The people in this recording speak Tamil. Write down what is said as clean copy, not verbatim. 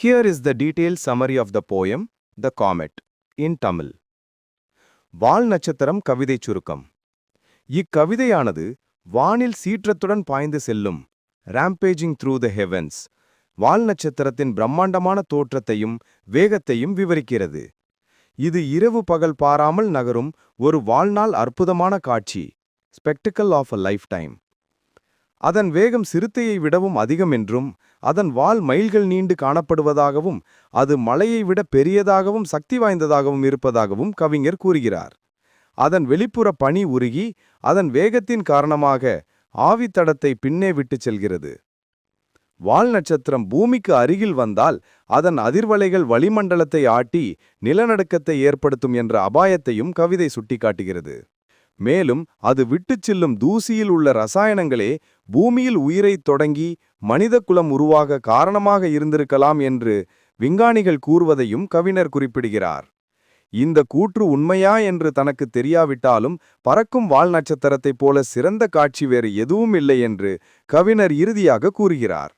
Here is the detailed summary of the poem, The Comet, in Tamil. வால் நட்சத்திரம் கவிதை சுருக்கம். இக்கவிதையானது வானில் சீற்றத்துடன் பாய்ந்து செல்லும் rampaging through the heavens வால் நட்சத்திரத்தின் பிரம்மாண்டமான தோற்றத்தையும் வேகத்தையும் விவரிக்கிறது. இது இரவு பகல் பாராமல் நகரும் ஒரு வாழ்நாள் அற்புதமான காட்சி, spectacle of a lifetime. அதன் வேகம் சிறுத்தையை விடவும் அதிகம் என்றும், அதன் வால் மைல்கள் நீண்டு காணப்படுவதாகவும், அது மலையை விட பெரியதாகவும் சக்தி வாய்ந்ததாகவும் இருப்பதாகவும் கவிஞர் கூறுகிறார். அதன் வெளிப்புற பனி உருகி, அதன் வேகத்தின் காரணமாக ஆவித்தடத்தை பின்னே விட்டுச் செல்கிறது. வால் நட்சத்திரம் பூமிக்கு அருகில் வந்தால் அதன் அதிர்வலைகள் வளிமண்டலத்தை ஆட்டி நிலநடுக்கத்தை ஏற்படுத்தும் என்ற அபாயத்தையும் கவிதை சுட்டிக்காட்டுகிறது. மேலும் அது விட்டுச் செல்லும் தூசியில் உள்ள ரசாயனங்களே பூமியில் உயிரைத் தொடங்கி மனித குலம் உருவாக காரணமாக இருந்திருக்கலாம் என்று விஞ்ஞானிகள் கூறுவதையும் கவிஞர் குறிப்பிடுகிறார். இந்த கூற்று உண்மையா என்று தனக்கு தெரியாவிட்டாலும் பறக்கும் வால் நட்சத்திரத்தைப் போல சிறந்த காட்சி வேறு எதுவும் இல்லை என்று கவிஞர் இறுதியாக கூறுகிறார்.